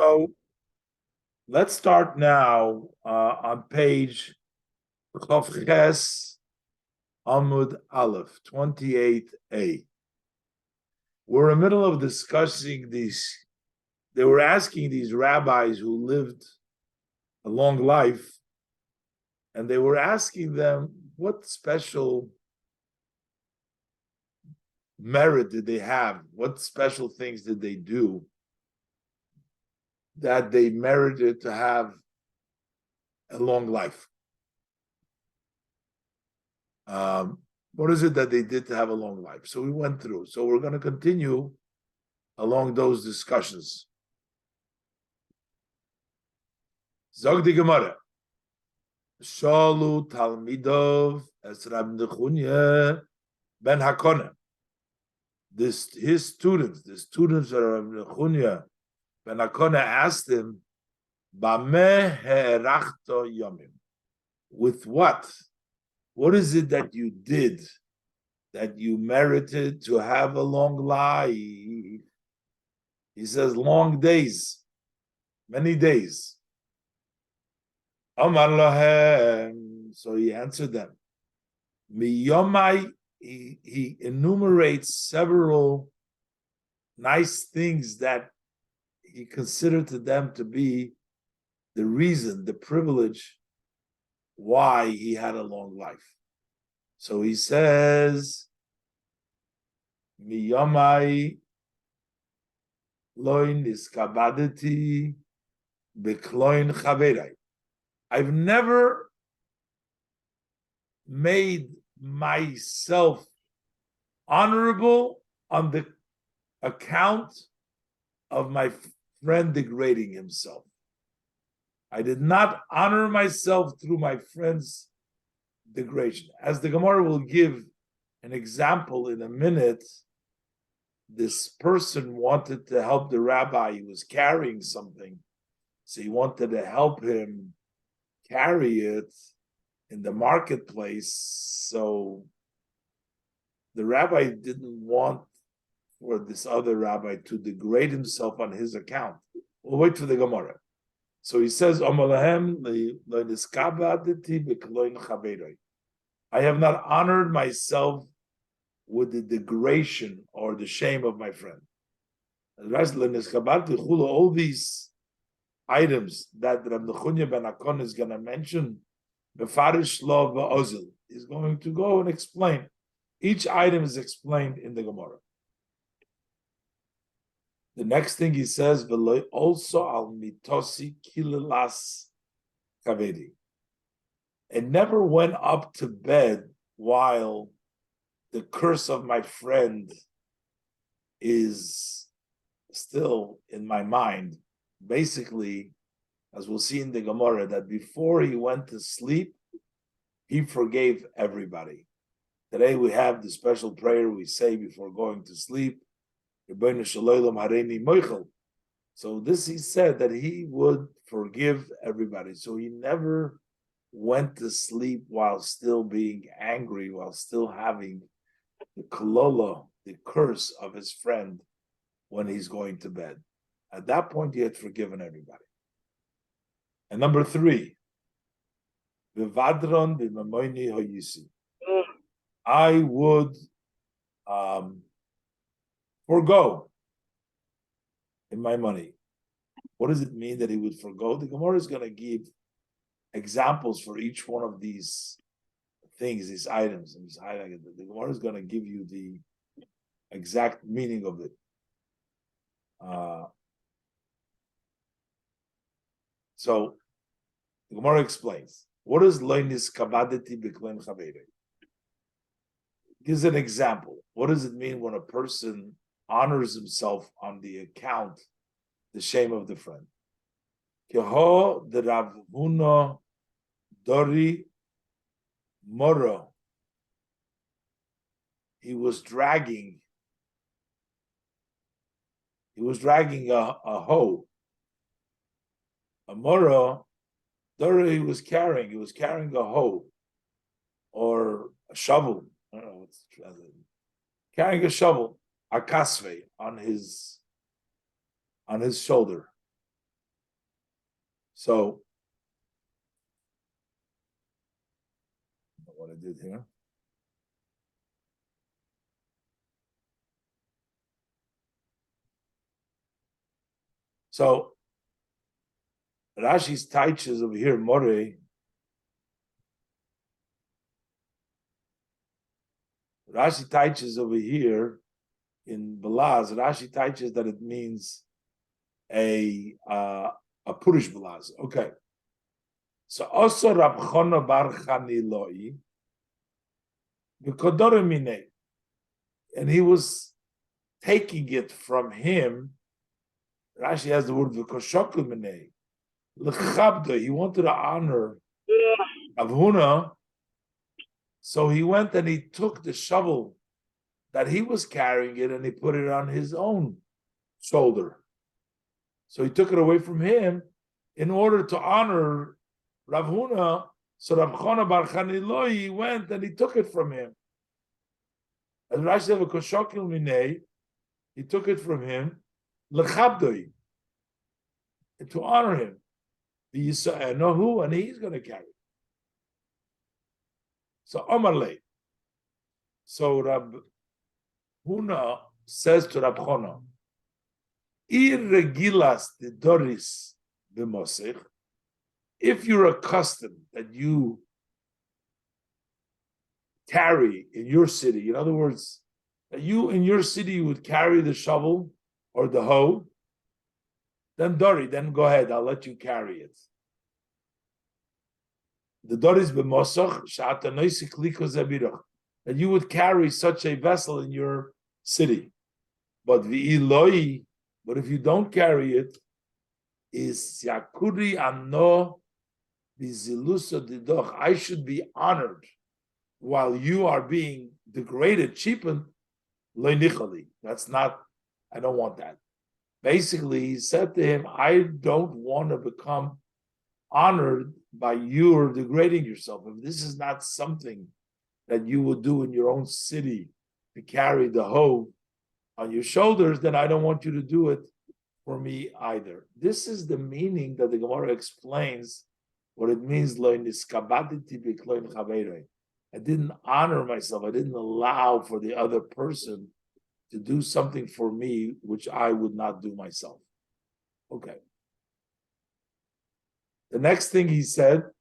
So let's start now on page Chof Ches Amud Aleph 28a. We're in the middle of discussing these. They were asking these rabbis who lived a long life, and they were asking them what special merit did they have? What special things did they do that they merited to have a long life? What is it that they did to have a long life? So we went through. So we're going to continue along those discussions. Zog di Gemara. Shalu Talmidov es Rab Nechunya ben Hakona. His students, the students of Rab Nechunya ben Hakona asked him, Bameh he'erachto yomim. With what? What is it that you did that you merited to have a long life? He says, long days, many days. Amar lahem. So he answered them. Miyomai, he enumerates several nice things that he considered to them to be the reason, the privilege why he had a long life. So he says, Miyomai loin iskabadeti bekloin chaverai. I've never made myself honorable on the account of my friend degrading himself. I did not honor myself through my friend's degradation. As the Gemara will give an example in a minute, this person wanted to help the rabbi. He was carrying something, so he wanted to help him carry it in the marketplace. So the rabbi didn't want for this other rabbi to degrade himself on his account. We'll wait for the Gemara. So he says, I have not honored myself with the degradation or the shame of my friend. All these items that Rabbi Nechunya ben Hakon is going to mention, he's going to go and explain. Each item is explained in the Gemara. The next thing he says, also al mitosi kilelas kavedi. It never went up to bed while the curse of my friend is still in my mind. Basically, as we'll see in the Gemara, that before he went to sleep, he forgave everybody. Today we have the special prayer we say before going to sleep. So this he said that he would forgive everybody. So he never went to sleep while still being angry, while still having the kolola, the curse of his friend when he's going to bed. At that point, he had forgiven everybody. And number 3, Vivadron b'mamoini hoyisi. I would forgo in my money. What does it mean that he would forgo? The Gemara is going to give examples for each one of these things, these items, and he's highlighting it. The Gemara is going to give you the exact meaning of it. So the Gemara explains, what is loinis kabadeti bekloin chavere? Gives an example. What does it mean when a person honors himself on the account, the shame of the friend? Keho the Rav Huna Dori Moro. He was dragging a hoe. A moro, Dori he was carrying a hoe or a shovel. I don't know what's translated. Carrying a shovel, a kasve on his shoulder. So, what I did here. So, Rashi's teaches over here, More. Rashi teaches over here in Balaz. Rashi teaches that it means a Purish Balaz. Okay. So also Rab Chona bar Chaniloi, and he was taking it from him. Rashi has the word v'koshokul minei. L'chabdo, he wanted to honor Avhuna, so he went and he took the shovel that he was carrying it and he put it on his own shoulder. So he took it away from him in order to honor Rav Huna. So Rav Chona bar Chaniloi went and he took it from him. As Rashi said, "Koshokil minei," he took it from him, lechabdoi, to honor him. The Yisa'enohu, and he's going to carry it. So Omar lay. So Rab Huna says to Rab Chona, "Irregilas the doris b'mosech." If you're accustomed that you carry in your city, in other words, that you in your city would carry the shovel or the hoe, then Dori, then go ahead, I'll let you carry it. The Doris b'mosach sha'atanoisik liko zabirach, that you would carry such a vessel in your city. But v'iloi, but if you don't carry it, is yakuri ano bizilusa didoch. I should be honored while you are being degraded, cheapened. Loinichali. That's not. I don't want that. Basically, he said to him, I don't want to become honored by you or degrading yourself. If this is not something that you would do in your own city to carry the hoe on your shoulders, then I don't want you to do it for me either. This is the meaning that the Gemara explains what it means. I didn't honor myself. I didn't allow for the other person to do something for me which I would not do myself. Okay. The next thing he said,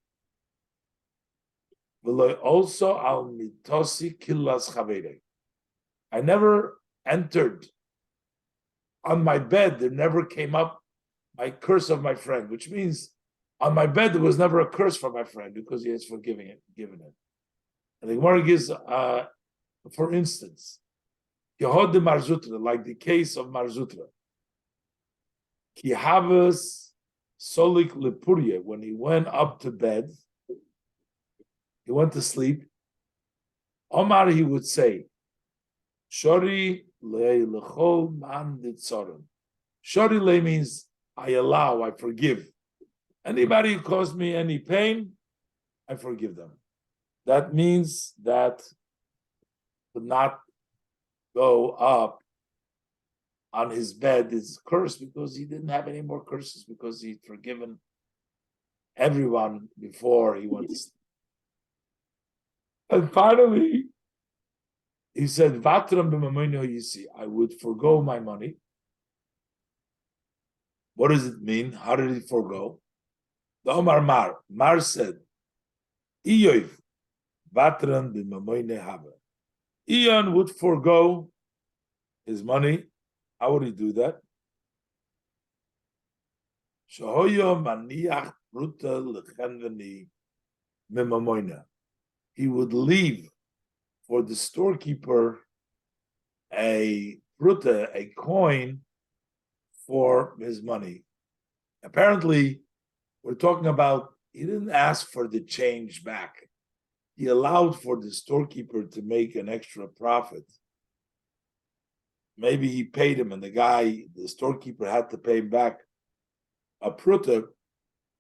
also al mitosi killas chavere. I never entered on my bed. There never came up my curse of my friend, which means on my bed there was never a curse for my friend because he has given it. And the Gemara gives, for instance, Yehod de Marzutra, like the case of Marzutra. Ki havas solik lepuria, when he went up to bed, he went to sleep. Omar, he would say, Shori le lechol man ditzorim. Shori le means I allow, I forgive. Anybody who caused me any pain, I forgive them. That means that would not go up on his bed is cursed because he didn't have any more curses because he'd forgiven everyone before he went to sleep. And finally, he said, Vatram b'mamoino yisi, I would forgo my money. What does it mean? How did he forgo? The Omar Mar said, Iyoiv, Vatram b'mamoine haba. Ian would forgo his money. How would he do that? He would leave for the storekeeper a pruta, a coin for his money. Apparently, we're talking about he didn't ask for the change back. He allowed for the storekeeper to make an extra profit. Maybe he paid him, and the storekeeper had to pay him back a pruta.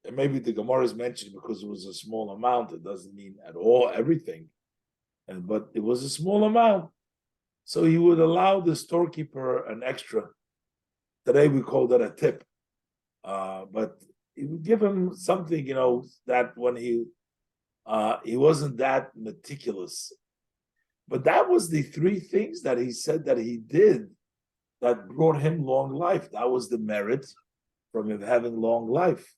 And maybe the Gemara is mentioned because it was a small amount. It doesn't mean at all everything. But it was a small amount. So he would allow the storekeeper an extra. Today we call that a tip. But he would give him something, that when he wasn't that meticulous. But that was the three things that he said that he did that brought him long life. That was the merit from him having long life.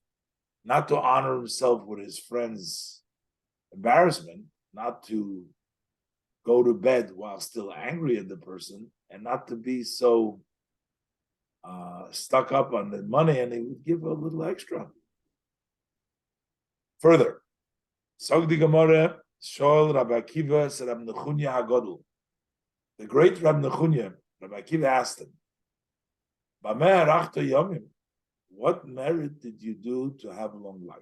Not to honor himself with his friend's embarrassment, not to go to bed while still angry at the person, and not to be so stuck up on the money, and he would give a little extra. Further, Sogdi Gemara, Shoel Rabbi Akiva said Rabbi Nechunya Hagodol. The great Rabbi Nechunya, Rabbi Akiva asked him, Bameh Arachta Yomim, what merit did you do to have a long life?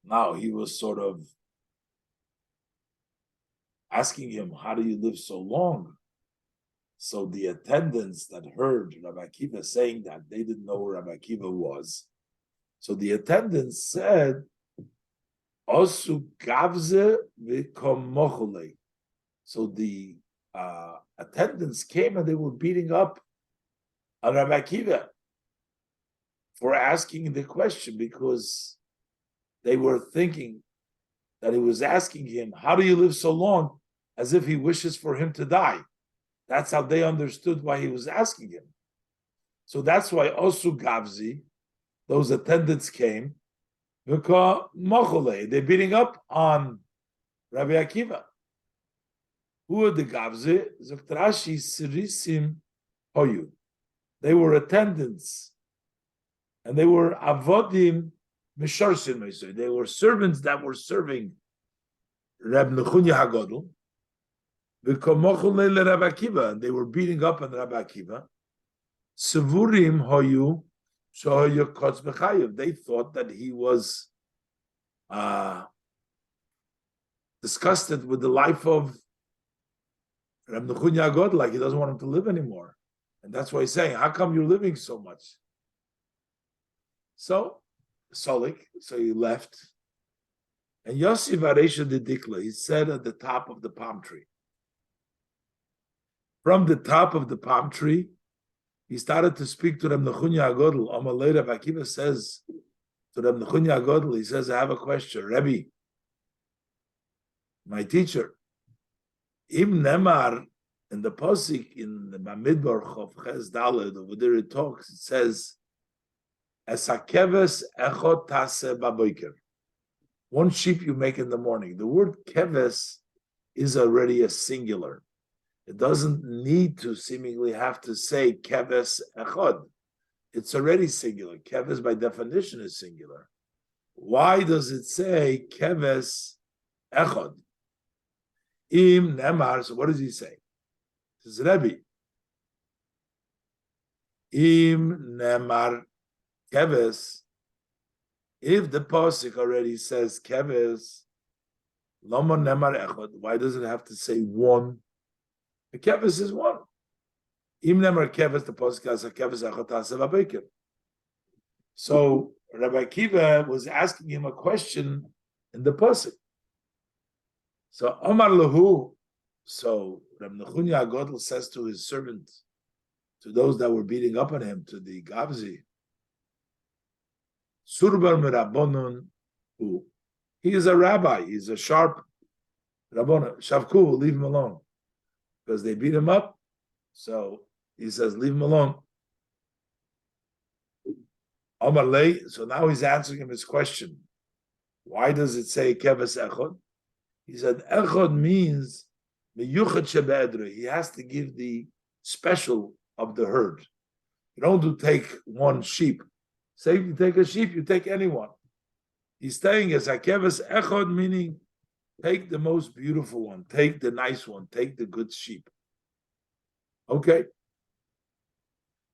Now he was sort of asking him, how do you live so long? So the attendants that heard Rabbi Akiva saying that, they didn't know who Rabbi Akiva was. So the attendants said, Osu gavze v'komochole. So the attendants came and they were beating up on Rabbi Akiva for asking the question, because they were thinking that he was asking him, how do you live so long, as if he wishes for him to die. That's how they understood why he was asking him. So that's why Osu Gavzi, those attendants came, because they're beating up on Rabbi Akiva. Who are the Gavzi? Zoktrashi Sirisim Hoyu. They were attendants, and they were avodim misharsin. They were servants that were serving Reb Nechunya Hagodol. Rabbi Akiva, and they were beating up on Rabbi Akiva. Sevurim Hoyu Shoyu Kotz B'chayev. They thought that he was disgusted with the life of Reb Nechunya Hagodol, like he doesn't want him to live anymore. And that's why he's saying, how come you're living so much? So, Solik, so he left. And Yosef Aresha de Dikla, he said at the top of the palm tree. From the top of the palm tree, he started to speak to Reb Nechunya Hagodol. Amalei Rabbi Akiva says to Reb Nechunya Hagodol, he says, I have a question. Rebbe, my teacher, Im Nemar, in the Posik, in the Bamidbar Chof Ches Daled, over there it talks, it says, Esakeves echot taseh baboiker. One sheep you make in the morning. The word keves is already a singular. It doesn't need to seemingly have to say keves echod. It's already singular. Keves by definition is singular. Why does it say keves echod? Im nemar, so what does he say? This is Rebbe. Im nemar keves. If the pasuk already says keves, lama nemar echod, why does it have to say one? The keves is one. Im nemar keves, the pasuk has a keves echod taseh baboker. So Rabbi Akiva was asking him a question in the pasuk. So Omar lahu. So Rabbi Nechunya Hagodol says to his servant, to those that were beating up on him, to the Gavzi, Surbar Mirabonun, who he is a rabbi, he's a sharp Rabbon. Shavku, leave him alone. Because they beat him up. So he says, leave him alone. Omar Lei, so now he's answering him his question. Why does it say Keves Echod? He said, Echod means he has to give the special of the herd. You don't take one sheep. Say if you take a sheep, you take anyone. He's saying as Hakeves Echod, meaning take the most beautiful one, take the nice one, take the good sheep. Okay.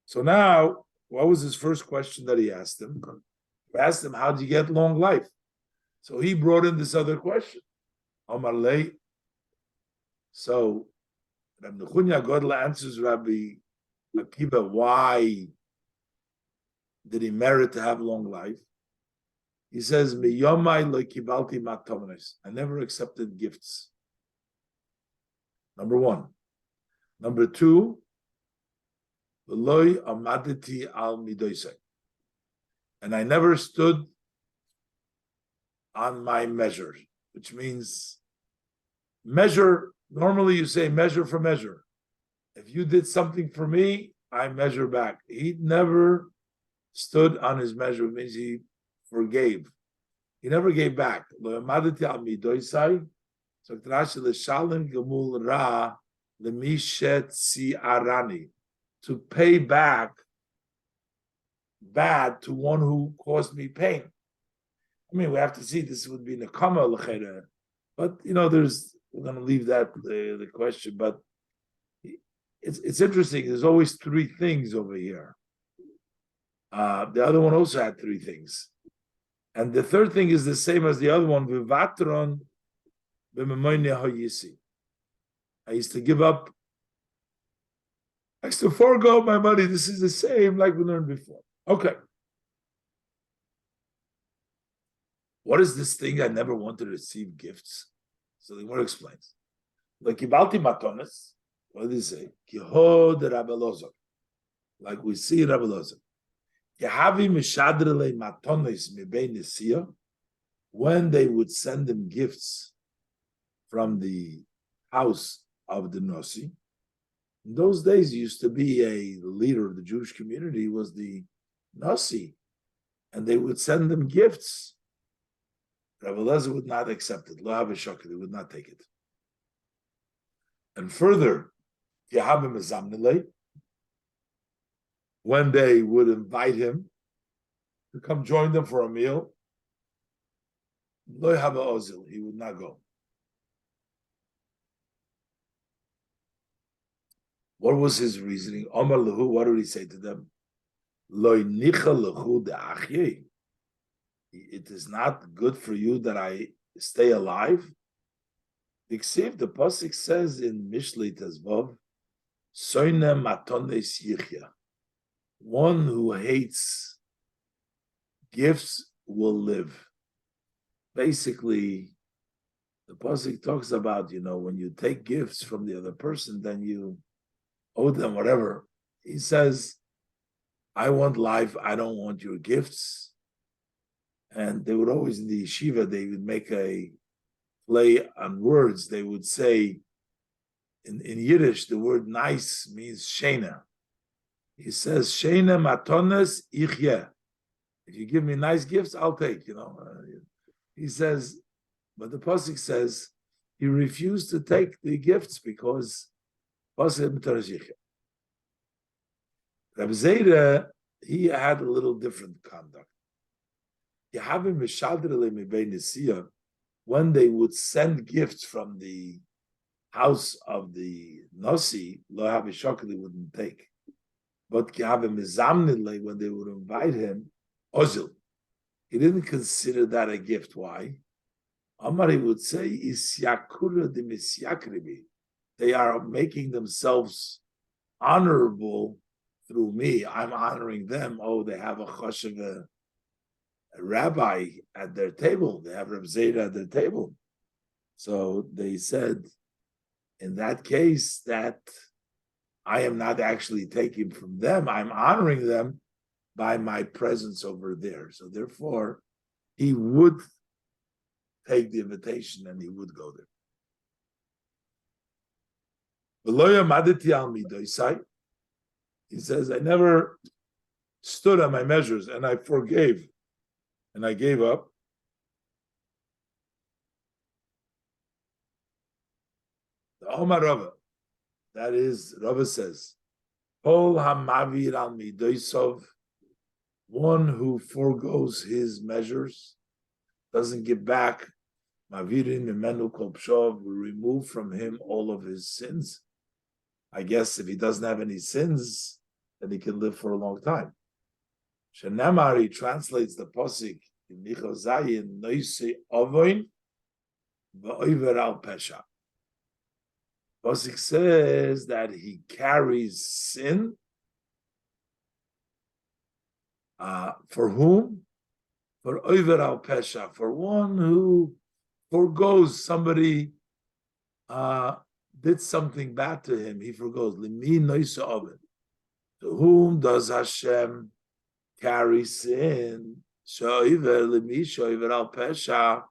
So now, what was his first question that he asked him? He asked him, how do you get long life? So he brought in this other question. Omar Lei. So Rabbi Nechunya Hagodol answers Rabbi Akiva, why did he merit to have long life? He says, "Miyomai lo kibalti matomnes." I never accepted gifts. Number one. Number two, v'loi amaditi al midoisei. and I never stood on my measure, which means measure. Normally you say measure for measure. If you did something for me, I measure back. He never stood on his measure, which means he forgave. He never gave back. To pay back bad to one who caused me pain. I mean, we have to see, this would be nekama l'chera, but we're going to leave that the question. But it's interesting. There's always three things over here. The other one also had three things, and the third thing is the same as the other one. Vivatron b'memoyne hayisi. I used to give up. I used to forego my money. This is the same like we learned before. Okay. What is this thing? I never wanted to receive gifts. So the Gemara explains. Like Kibalti Matonis, what did he say? Kihod Rabbi Wolosow. Like we see Rabbi Wolosow. Yehavi Mishadrele Matonis Mibei Nesiya. When they would send him gifts from the house of the Nosi. In those days, he used to be a leader of the Jewish community, was the Nasi. And they would send them gifts. Rabbi Wolosow would not accept it. Lo havishakah, he would not take it. And further, Yehabim Azamnile, when they would invite him to come join them for a meal, Lo haba ozil, he would not go. What was his reasoning? Omar lehu, what did he say to them? Lo nicha lehu de'achyei. It is not good for you that I stay alive. The pasuk says in Mishlei Tezvav, Soine matones yichya. One who hates gifts will live. Basically, the pasuk talks about, when you take gifts from the other person, then you owe them whatever. He says, I want life, I don't want your gifts. And they would always, in the yeshiva, they would make a play on words. They would say, in Yiddish, the word nice means shena. He says, shena matones ichye. If you give me nice gifts, I'll take, He says, but the pasuk says, he refused to take the gifts because pasuk matones ichye. Rabbi Zera, he had a little different conduct. When they would send gifts from the house of the Nasi, Lo havishakah, wouldn't take. But when they would invite him, Ozil, he didn't consider that a gift. Why? Amari would say, they are making themselves honorable through me. I'm honoring them. Oh, they have a choshev, a rabbi at their table. They have Rabbi Zera at their table. So they said, in that case, that I am not actually taking from them. I'm honoring them by my presence over there. So therefore, he would take the invitation and he would go there. He says, I never stood on my measures and I forgave and I gave up. The Omar Rava, that is, Rava says, Kol hamavir al midoisov, one who forgoes his measures, doesn't give back, mavirin mimenu kol pshov, will remove from him all of his sins. I guess if he doesn't have any sins, then he can live for a long time. Shenamar, he translates the posik in Michal Zayin, Noise Ovoin, V'oiver al Pesha. Posik says that he carries sin. For whom? For Oiver al Pesha, for one who forgoes somebody did something bad to him, he forgoes. Limi Noise Ovoin. To whom does Hashem carry sin, al pesha,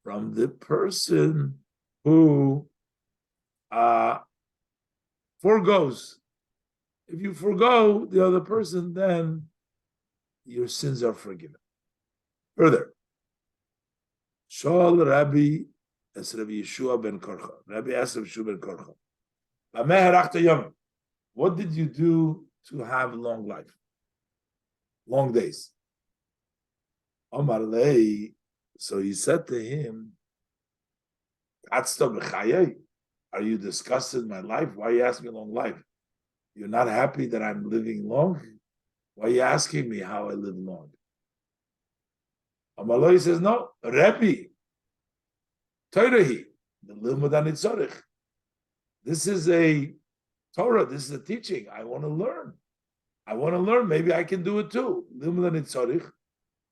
from the person who forgoes. If you forgo the other person, then your sins are forgiven. Further, Shal Rabbi as Rabbi Yeshua ben Korcha. Rabbi asked Rabbi Yeshua ben Korcha, what did you do to have a long life? Long days. Omar Lei, so he said to him, are you disgusted my life? Why are you asking me long life? You're not happy that I'm living long? Why are you asking me how I live long? Omar Lei says, no, Rabbi, Toirahi, the Limud Anitzorich. This is a Torah, this is a teaching. I want to learn. I want to learn. Maybe I can do it too. Limud Anitzorich.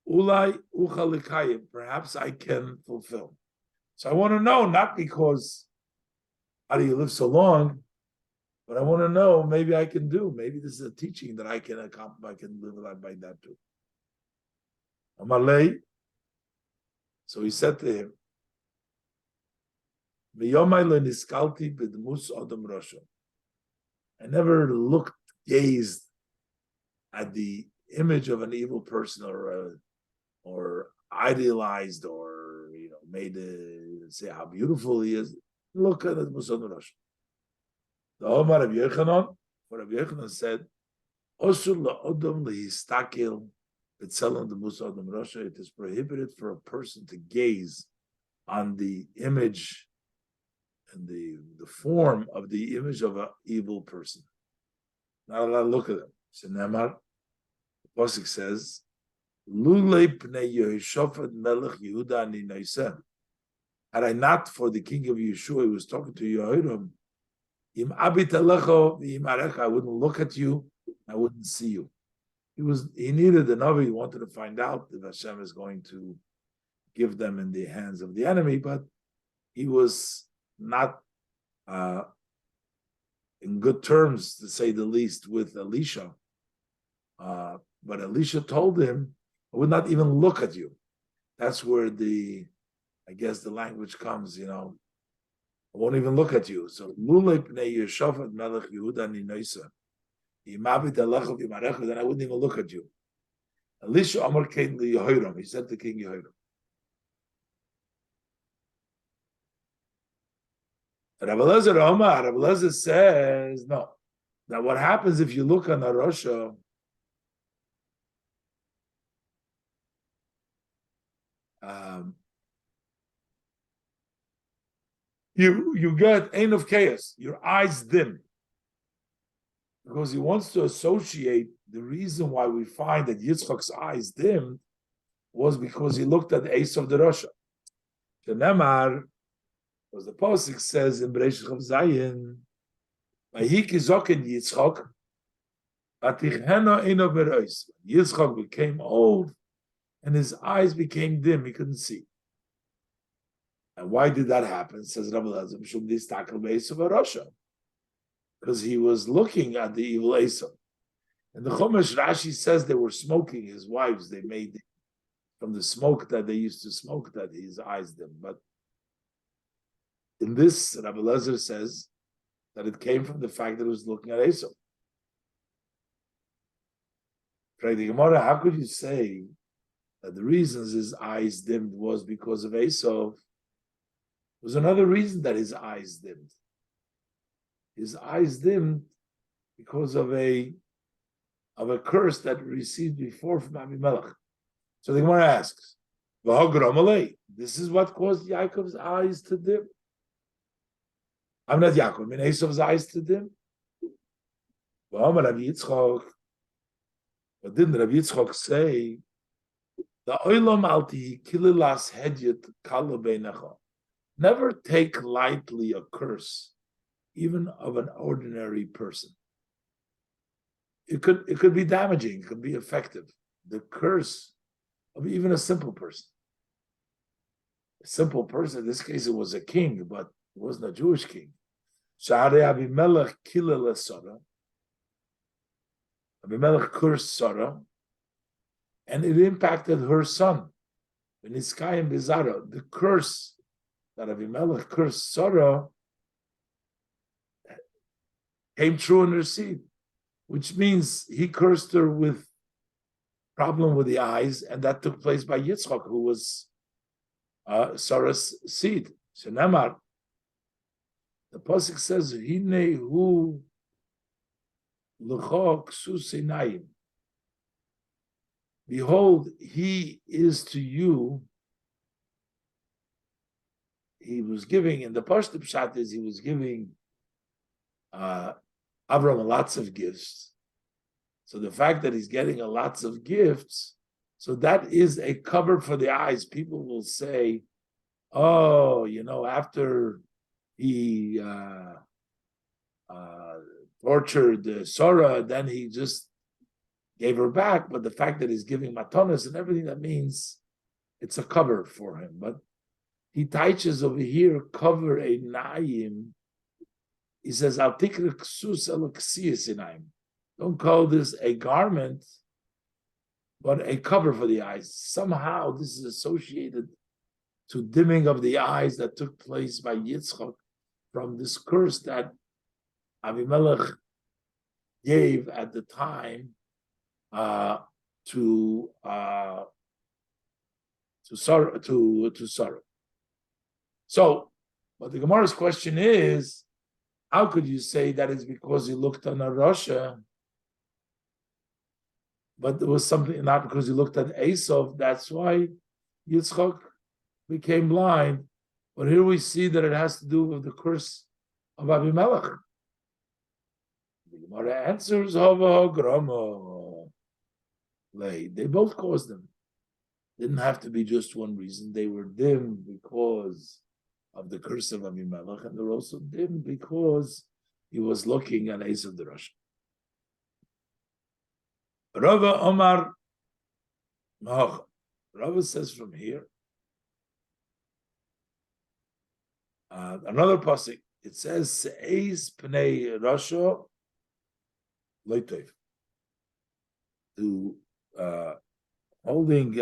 Ulai uchalikayim. Perhaps I can fulfill. So I want to know, not because how do you live so long, but I want to know, maybe I can do. Maybe this is a teaching that I can accomplish. I can live by that too. Amalei. So he said to him, I never gazed at the image of an evil person or idealized or made say how beautiful he is. Look at it, Musad Rosh. The Omar of Yechanan, what Rabbi Yechanan said, Osur la'odom lehistakel b'tzelem the Musad Rosh. It is prohibited for a person to gaze on the image and the form of the image of an evil person. Not allowed to look at them. So Nemar, the Pasuk says, Lulei pnei Yehoshaphat melech Yehuda ani naiseh. Had I not for the king of Yeshua, he was talking to Yehoram, Im abit alecho v'im arecha, I wouldn't look at you, I wouldn't see you. He needed the Navi, he wanted to find out if Hashem is going to give them in the hands of the enemy, but he was not in good terms, to say the least, with Elisha. But Elisha told him, I would not even look at you. That's where I guess the language comes, I won't even look at you. So, then I wouldn't even look at you. Elisha Amar came to Yehoram. He said to King Yehoram. Rabbi Lezer says, no. Now what happens if you look on a Rosha, you get ein of chaos, your eyes dim. Because he wants to associate the reason why we find that Yitzchak's eyes dimmed was because he looked at the ace of the Rosha. The Nemar, because the Pasuk says in Bereshit Chav Zayin, Vayiki zoken Yitzchak, Aticheno eino berois. Yitzchak became old, and his eyes became dim. He couldn't see. And why did that happen? Says Rabbi Lazar, because he was looking at the evil Esau. And the Chumash Rashi says they were smoking his wives. They made from the smoke that they used to smoke that his eyes dim. But in this, Rabbi Lezer says that it came from the fact that he was looking at Esau. How could you say that the reasons his eyes dimmed was because of Esau? There was another reason that his eyes dimmed. His eyes dimmed because of a curse that he received before from Abimelech. So the Gemara asks, this is what caused Yaakov's eyes to dim. I'm not Yaakov, I mean Esau's eyes to dim. But didn't Rabbi Yitzchak say, the oilam alti kililas hedyet kala beinecha? Never take lightly a curse, even of an ordinary person. It could be damaging, it could be effective. The curse of even a simple person. A simple person, in this case it was a king, but it wasn't a Jewish king. Sha'arei Abimelech kilel Sarah. Abimelech cursed Sarah. and it impacted her son. The curse that Avimelech cursed Sarah came true in her seed, which means he cursed her with problem with the eyes, and that took place by Yitzchak, who was Sarah's seed. So Namar, the pasuk says, "Hine hu l'cho ksus einayim." Behold, he is to you. He was giving, in the Pashto Pshat is he was giving Avram lots of gifts. So the fact that he's getting lots of gifts, so that is a cover for the eyes. People will say, "Oh, after he tortured Sarah, then he just gave her back." But the fact that he's giving matanas and everything, that means it's a cover for him. But he teaches over here, cover a naim. He says, "Al tikra ksus el ksiyas inayim." Don't call this a garment, but a cover for the eyes. Somehow this is associated to dimming of the eyes that took place by Yitzchak from this curse that Avimelech gave at the time to Sarah. So, but the Gemara's question is, how could you say that it's because he looked on a Rasha, but there was something, not because he looked at Esav, that's why Yitzchak became blind. But here we see that it has to do with the curse of Abimelech. The Gemara answers, Hava Grama. They both caused them. Didn't have to be just one reason. They were dim because of the curse of Abimelech, and they're also dim because he was looking at Esav the Rasha. Rava Omar, Rava says from here, another pasuk, it says, Se'ez pnei Rasha loitev. To holding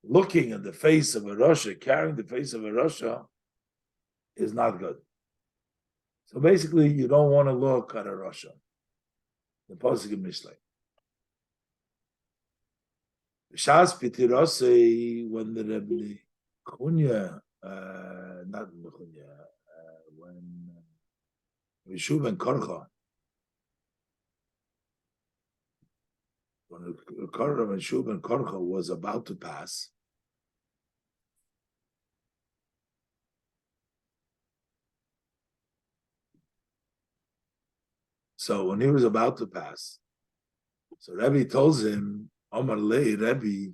looking at the face of a Rasha, carrying the face of a Rasha, is not good. So basically, you don't want to look at a Rasha. The pasuk in Mishlei. Shas Pitirose, when the Rabbi Chunya, not Chunya, when Rishuv and Korcha, when Rishuv and Korcha was about to pass, so when he was about to pass, so Rebbe tells him, Omar Lei, Rebbe.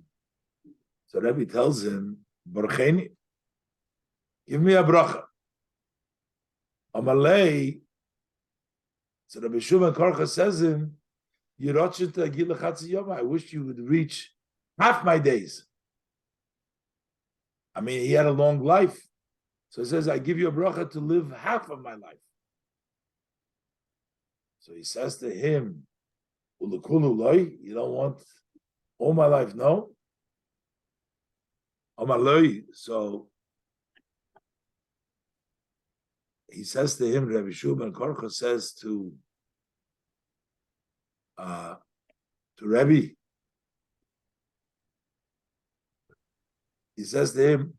So Rebbe tells him, Barcheni, give me a bracha. Omar Lei, so Rabbi Shimon Korcha says him, I wish you would reach half my days. I mean, he had a long life. So he says, I give you a bracha to live half of my life. So he says to him, you don't want all my life, no? So he says to him, Rabbi Shimon Korcha says to Rebbe, he says to him,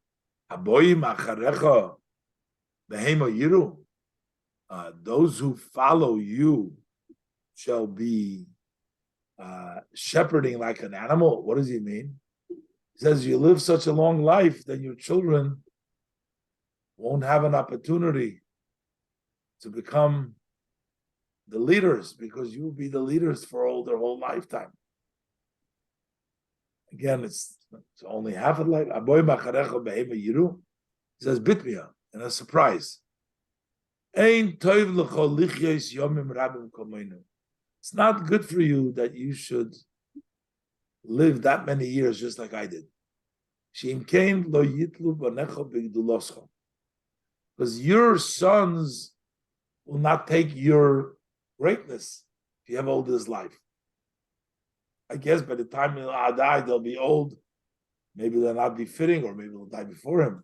those who follow you shall be shepherding like an animal. What does he mean? He says, you live such a long life that your children won't have an opportunity to become the leaders, because you will be the leaders for their whole lifetime. Again, it's only half of life. He says, Bitmia, and a surprise. It's not good for you that you should live that many years just like I did. Because your sons will not take your greatness if you have all this life. I guess by the time I die, they'll be old. Maybe they'll not be fitting, or maybe they'll die before him.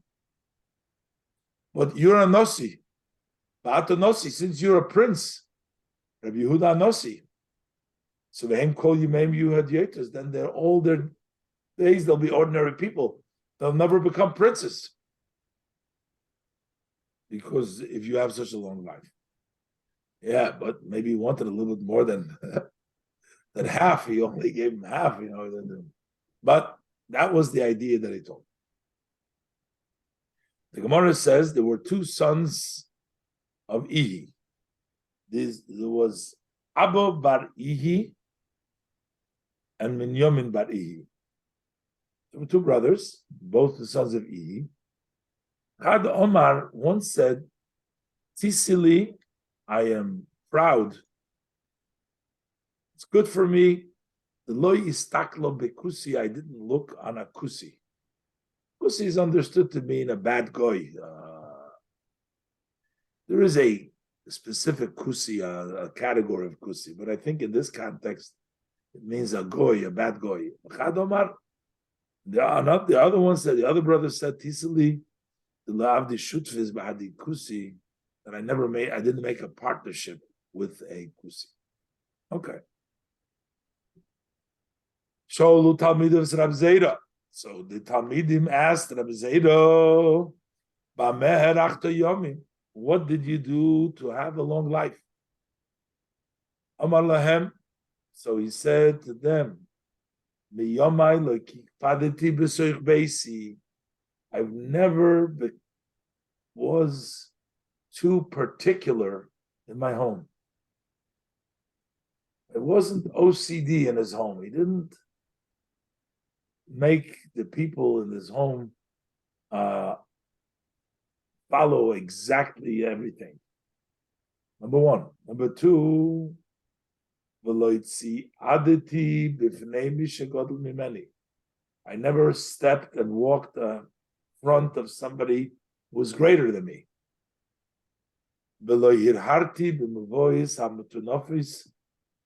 But you're a Nossi. Ba'ata Nossi, since you're a prince, Rabbi Yehuda Nossi. So Vehem Kol Yimem Yuhad Yetus, then they're all their days, they'll be ordinary people. They'll never become princes. Because if you have such a long life. Yeah, but maybe he wanted a little bit more than half. He only gave him half, But that was the idea that he told. The Gemara says there were two sons of Ihi. There was Abba bar Ihi and Minyamin bar Ihi. There were two brothers, both the sons of Ihi. Had Omar once said, Tisili, I am proud. It's good for me. The loy istaklo bekusi, I didn't look on a kusi. Kusi is understood to mean a bad goy. There is a specific kusi, a category of kusi, but I think in this context, it means a goy, a bad goy. The other one said, the other brother said, Tisili, the lavdi shutfiz ba'adi kusi, that I didn't make a partnership with a kusi. Okay. Sholu Talmidim Rab Zera. So the Talmidim asked Rab Zera, Ba'meher achta yomim, what did you do to have a long life? Amar lahem. So he said to them, Miyomai lekikpadeti b'soich beisi. I've never was too particular in my home. It wasn't OCD in his home. He didn't make the people in his home follow exactly everything. Number one. Number two, I never stepped and walked in front of somebody who was greater than me.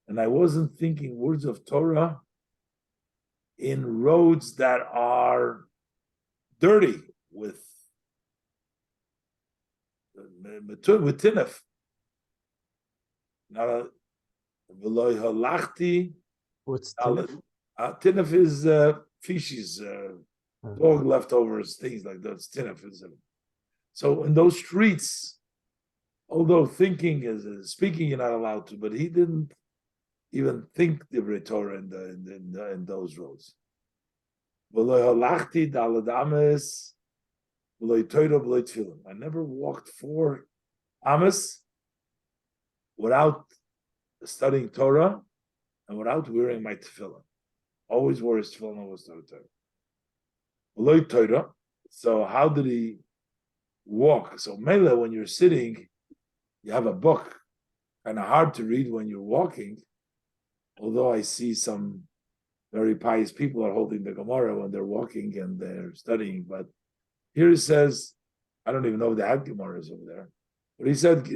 And I wasn't thinking words of Torah in roads that are dirty with tinef. What's tinef? Tinef is feces, dog leftovers, things like that. Tinef is. So in those streets, although thinking is speaking, you're not allowed to, but he didn't even think the Torah in those roads. I never walked 4 amas without studying Torah and without wearing my tefillin. Always wore his tefillin, always studied Torah. So how did he walk? So Mela, when you're sitting, you have a book, kind of hard to read when you're walking. Although I see some very pious people are holding the Gemara when they're walking and they're studying. But here it says, I don't even know if they have Gemaras over there. But he said,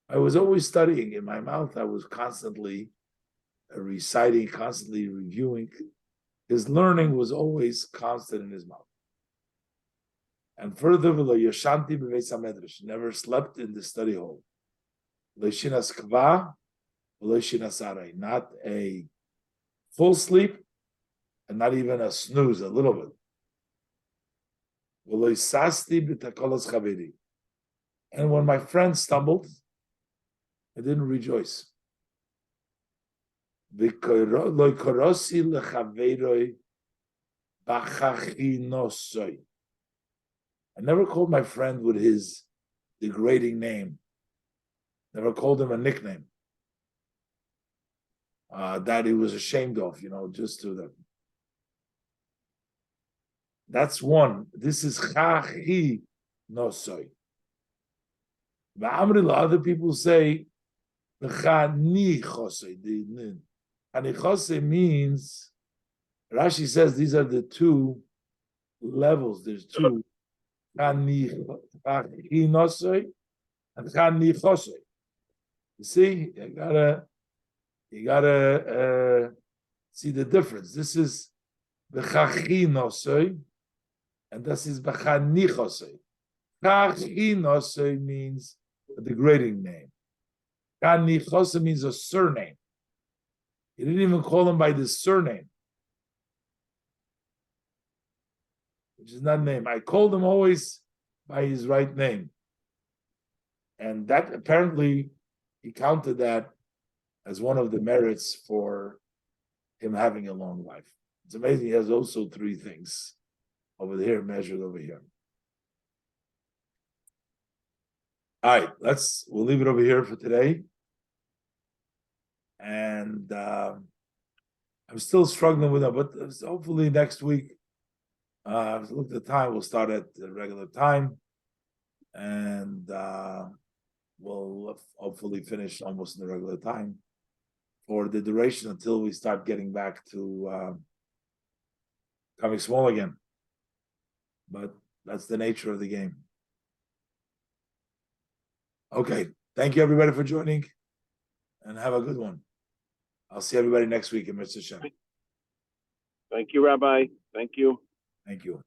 I was always studying in my mouth. I was constantly reciting, constantly reviewing. His learning was always constant in his mouth. And further, never slept in the study hall. Not a full sleep, and not even a snooze, a little bit. And when my friend stumbled, I didn't rejoice. I never called my friend with his degrading name. Never called him a nickname that he was ashamed of, just to them. That's one. This is chachi nosoi. Other people say chani chosei. Chani chosei means, Rashi says these are the 2 levels. There's 2. Chani nosoi and chani chosei. You see, you gotta You gotta see the difference. This is b'chachinosoi, and this is b'chanichosoi. Chachinosoi means a degrading name. Chanichosoi means a surname. He didn't even call him by the surname, which is not a name. I called him always by his right name. And that apparently he counted that as one of the merits for him having a long life. It's amazing. He has also three things over here measured over here. All right, we'll leave it over here for today. And I'm still struggling with it, but hopefully next week, look at the time, we'll start at the regular time. And we'll hopefully finish almost in the regular time for the duration until we start getting back to coming small again. But that's the nature of the game. Okay. Thank you, everybody, for joining, and have a good one. I'll see everybody next week in Mr. Shem. Thank you, Rabbi. Thank you. Thank you.